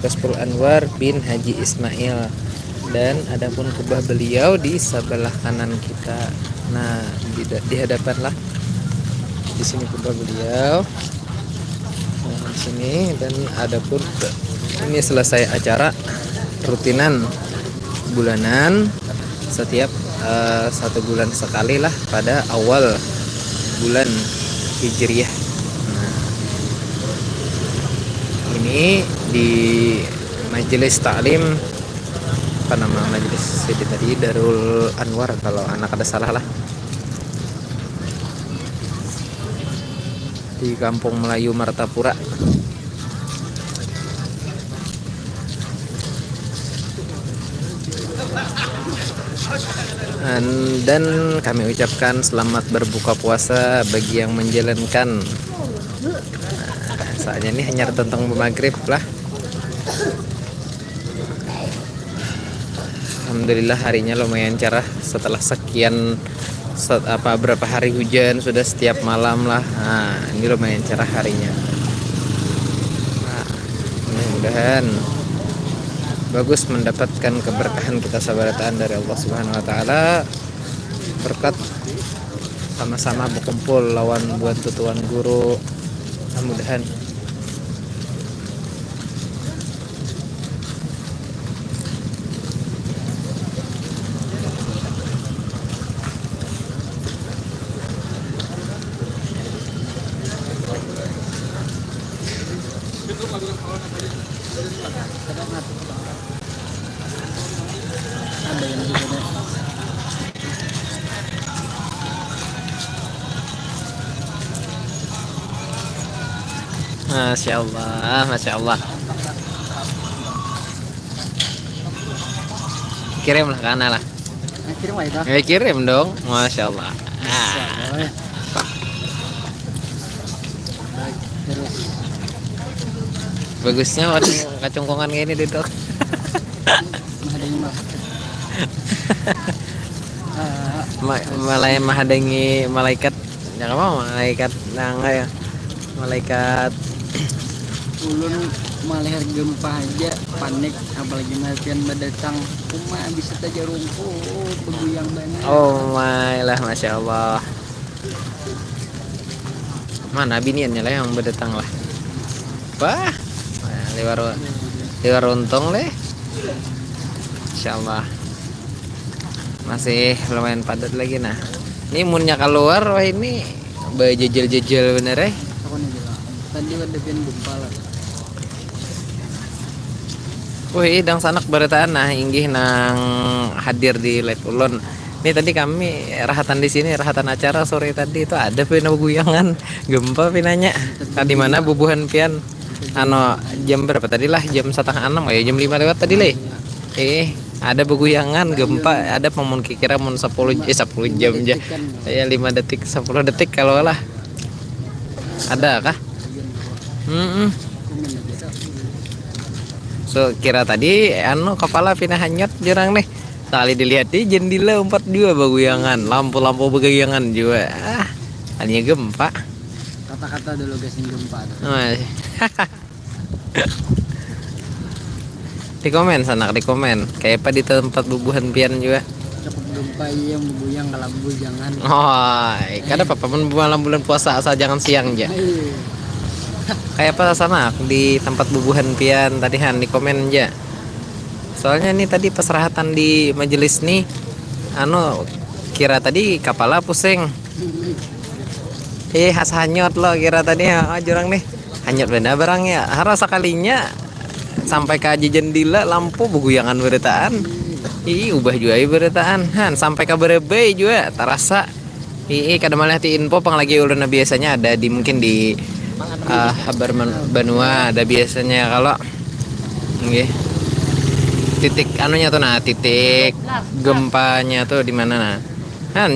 Gaspol Anwar bin Haji Ismail, dan adapun kubah beliau di sebelah kanan kita. Nah, di hadapan lah, di sini kubah beliau. Nah, di sini, dan adapun ini selesai acara rutinan bulanan setiap 1 bulan sekali lah pada awal bulan Hijriah. Nah, ini di majelis taklim, apa nama majelis jadi tadi, Darul Anwar kalau anak ada salah lah, di Kampung Melayu Martapura. Dan kami ucapkan selamat berbuka puasa bagi yang menjalankan. Saatnya ini hanya tentang maghrib lah. Alhamdulillah harinya lumayan cerah setelah sekian berapa hari hujan, sudah setiap malam lah. Nah, ini lumayan cerah harinya. Nah, mudah-mudahan bagus mendapatkan keberkahan kita sabaratan dari Allah Subhanahu wa taala, berkat sama-sama berkumpul lawan buat tutuan guru. Mudah-mudahan Masya Allah, Masya Allah. Kirim lah ke Ana lah. Kirim aja. Kirim dong, Masya Allah. Bagusnya waktu kacungkongan kayak ini duduk. Malai mahadangi malaikat, jangan mau malaikat nangga ya, malaikat ulun malih gempa aja panik, apalagi latihan mendatang cuma bisa saja rumput beguyang banget. Oh my lah, Masya Allah. Mana biniannya lah yang berdatang lah. Wah, liwar untung leh. Insya Allah masih lumayan padat lagi. Nah, ini munnya keluar, wah ini jejel bener ya. Tadi ada gempa lah. Wih, dang sanak barataan nah inggih nang hadir di live ulun. Ini tadi kami rahatan di sini, rahatan acara sore tadi itu ada pina guyangan gempa pinanya. Tadi mana bubuhan pian jam berapa tadi lah, jam 5:30 ya, jam 5 lewat tadi leh. Ada beguyangan gempa, ada pemun kira mun 10 jam aja. Ya 5 detik, 10 detik kalau lah. Ada kah? So kira tadi kepala pindah hanyut jurang nih. Tali dilihat di jendela 4 juga beguyangan, lampu-lampu beguyangan juga. Hanya gempa. Kata-kata dulu guys gempa. Di komen sana, di komen. Kayak apa di tempat bubuhan pian juga. Cepet gempa yang bubuyang kalambu jangan. Oh, kada apa-apa malam bulan puasa asal jangan siang aja. Kayak apa sana di tempat bubuhan pian tadi di komen aja. Soalnya nih tadi pas rahatan di majelis nih kira tadi kepala pusing. Has hanyut loh kira tadi jurang nih. Hanyut bener barang ya. Harus sekalinya sampai ke jendela lampu beguyangan beritaan. Ubah juga beritaan. Sampai ke berebe juga terasa. Kada malah di info pang lagi ulun biasanya ada di mungkin di Habar Banua ada biasanya kalau titik anunya tuh, nah titik gempanya tuh di mana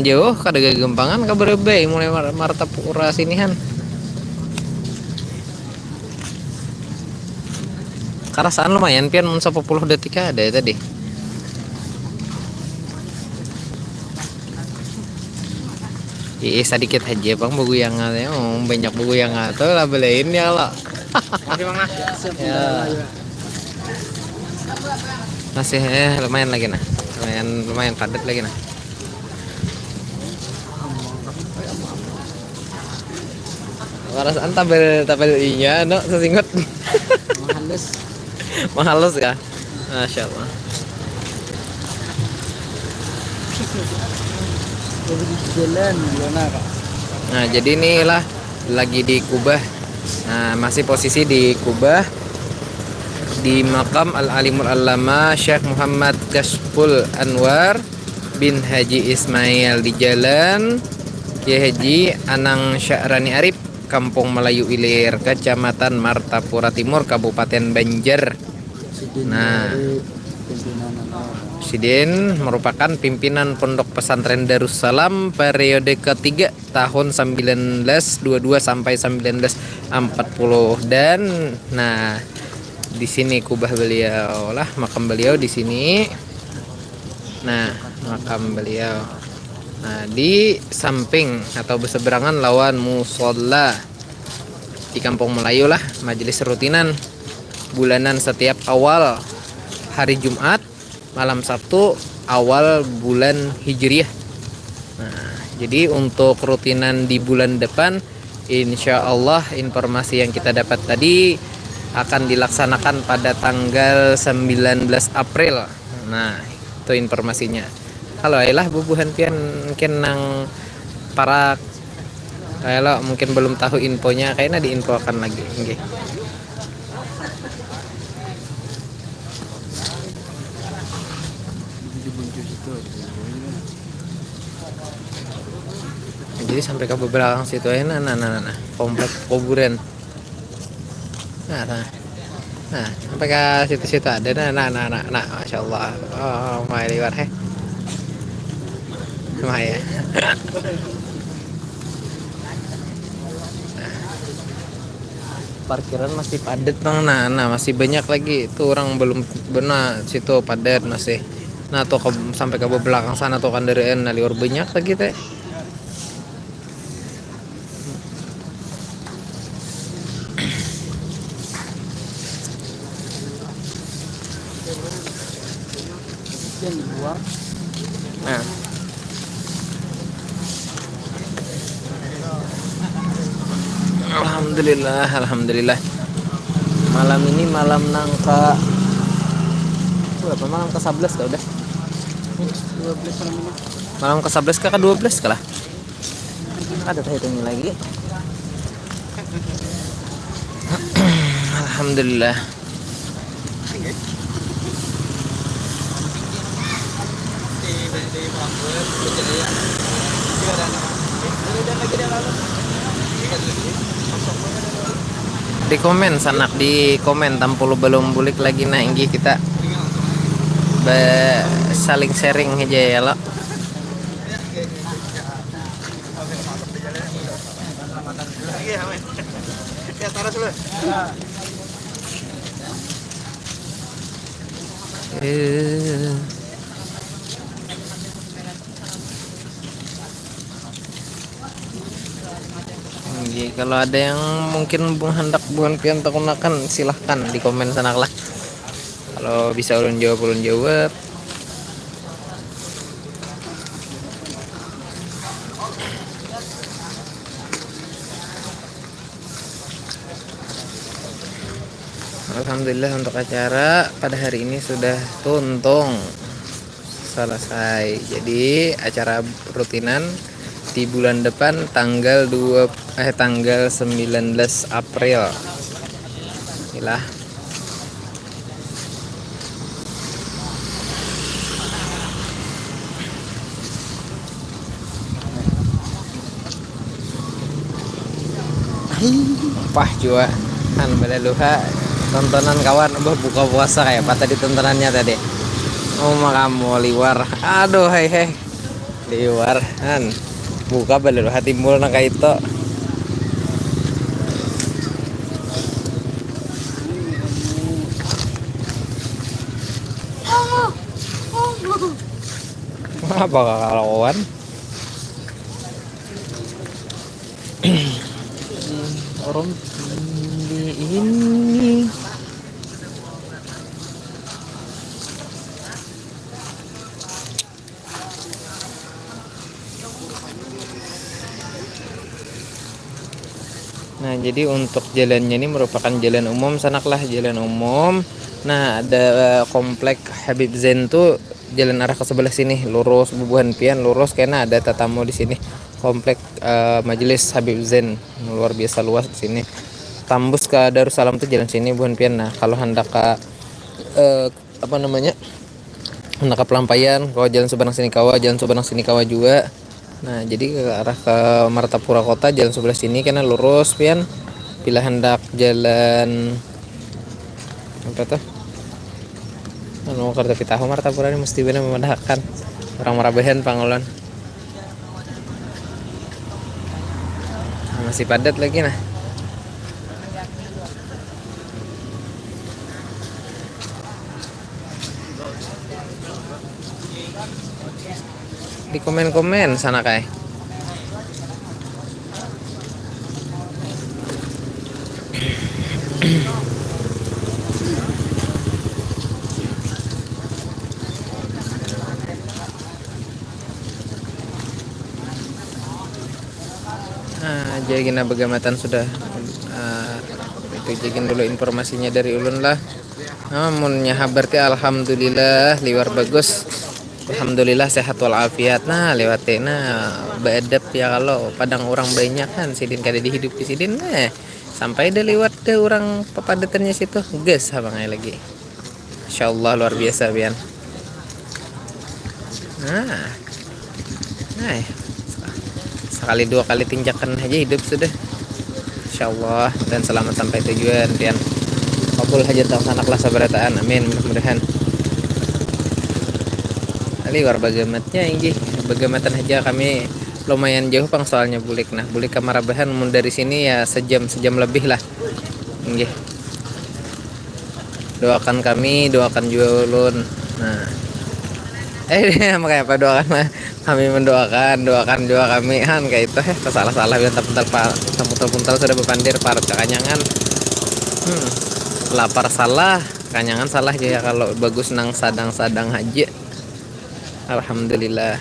jauh kada gempangan ke berebe mulai Martapura sini karasaan lumayan pian 10 detik ada ya tadi. Sedikit aja bang buku yang banyak buku yang tuh lah belain ya lo. Ya. Masih lumayan lagi nah. Lumayan padat lagi nah. Perasaan tabel inya no sesingkat Halus. mahalus ya. Masya Allah. Jadi di jalan gimana kak? Nah, jadi inilah lagi di Kubah. Nah, masih posisi di Kubah di makam Al-Alimul Allama Syekh Muhammad Kashful Anwar bin Haji Ismail di Jalan Kiai Haji Anang Sya'rani Arif, Kampung Melayu Ilir, Kecamatan Martapura Timur, Kabupaten Banjar. Nah, Sidin merupakan pimpinan Pondok Pesantren Darussalam periode ketiga tahun 1922 sampai 1940 dan nah di sini kubah beliau lah, makam beliau di sini. Nah, makam beliau. Nah, di samping atau berseberangan lawan musola di Kampung Melayu lah, majelis rutinan bulanan setiap awal hari Jumat, malam Sabtu awal bulan Hijriah. Nah, jadi untuk rutinan di bulan depan, insya Allah informasi yang kita dapat tadi akan dilaksanakan pada tanggal 19 April. Nah, itu informasinya. Kalau ayolah bubuhan pian mungkin nang para kalau mungkin belum tahu infonya, kayaknya diinfokan lagi. Okay. Jadi sampai ke belakang situ ya, nah, komplek kuburan. Nah, sampai ke situ-situ ada, nah, masya Allah, oh, my liwar Maya. Parkiran masih padat bang, nah masih banyak lagi tuh orang belum benar situ padat masih. Nah tuh sampai ke belakang sana tuh kendaraan liwar banyak lagi teh. Yang di luar. Nah, Alhamdulillah. Malam ini malam nangka berapa? Malam ke-11 kah udah? 12 malam ini. Malam ke-11 kah ke-12 kalah? Ada hitungnya lagi. Alhamdulillah. Di komen sanak di komen tampul belum bulik lagi nah inggi kita saling sharing aja ya lo. Jadi, kalau ada yang mungkin hendak bukan pian takunakan silahkan di komen sana lah. Kalau bisa ulun jawab. Alhamdulillah untuk acara pada hari ini sudah tuntung selesai. Jadi acara rutinan di bulan depan tanggal 19 April. Inilah. Pah jua kan balaluha tontonan kawan buka puasa kayak apa tadi tontonannya tadi. Oh kamu liwar. Aduh hei liwar kan buka balaluha timbul na kaito. Apa kawan? Orang di ini Nah, jadi untuk jalannya ini merupakan jalan umum, sanaklah jalan umum. Nah, ada komplek Habib Zain tuh jalan arah ke sebelah sini, lurus Bubuhan Pian, lurus karena ada tatamu di sini. Komplek Majelis Habib Zain, luar biasa luas di sini. Tembus ke Darussalam tuh jalan sini Bubuhan Pian. Nah, kalau hendak ke apa namanya? Hendak ke Pelampaian, kalau jalan Subang Sinikawa juga. Nah, jadi ke arah ke Martapura Kota jalan sebelah sini karena lurus pian. Bila hendak jalan apa tuh? Anu kereta Pitahu Martapura ini mesti benar memudahkan orang Marabahan Pangulon. Nah, masih padat lagi nah. Di komen-komen sana kayak. Nah, jadi bagamatan sudah itu jagin dulu informasinya dari ulun lah. Namunnya berarti alhamdulillah liwar bagus. Alhamdulillah sehat walafiat. Nah lewatnya beadab ya kalau padang orang banyak kan sidin kada dihidup di sidin sampai deh lewat deh orang papadatannya situ ges abangnya lagi. Insyaallah luar biasa pian. Nah, nah sekali dua kali tinjakan aja hidup sudah. Insyaallah dan selamat sampai tujuan pian. Kabul hajat sanaklah sabarataan amin mudah-mudahan. Liwar bagamatnya inggi bagamatan aja kami lumayan jauh pang soalnya bulik ke Marabahan mun dari sini ya sejam lebih lah inggi. Doakan kami, doakan juga ulun. Nah makanya apa doakan lah kami doakan juga kami kan kayak itu salah biar puntal sudah berpandir parat kekanyangan lapar salah kanyangan salah aja kalau bagus nang sadang aja. Alhamdulillah.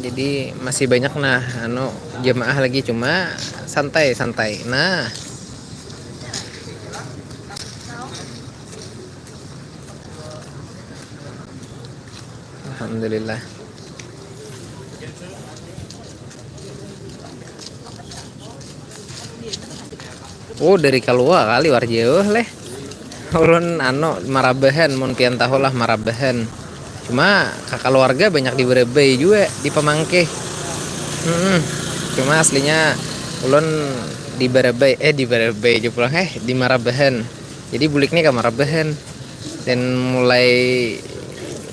Jadi masih banyak nah jemaah lagi cuma santai. Nah, alhamdulillah. Oh, dari keluar kali war jauh leh. Ulun Marabahan mun pian tahu lah Marabahan. Cuma kakak keluarga banyak di Berebay juga di Pemangke. Cuma aslinya ulun di Berebay juga di Marabahan. Jadi buliknya ke Marabahan. Dan mulai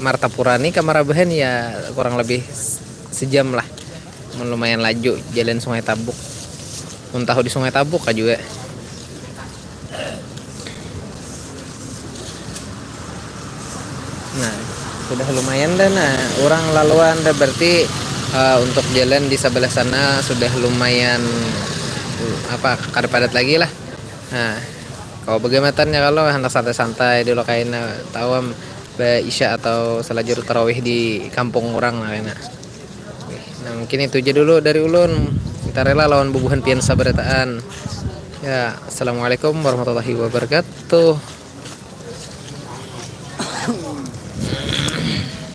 Martapura nih ke Marabahan ya kurang lebih sejam lah. Lumayan laju jalan Sungai Tabuk. Mun tahu di Sungai Tabuk kan juga. Nah, sudah lumayan dah nah orang laluan dah berarti untuk jalan di sebelah sana sudah lumayan kada padat lagi lah. Nah, kalau bagaimananya kalau hendak santai-santai di lokain tawam isya atau salajur tarawih di kampung orang lah kena. Nah, mungkin itu aja dulu dari ulun. Kita rela lawan bubuhan pian sabarataan. Ya, assalamualaikum warahmatullahi wabarakatuh.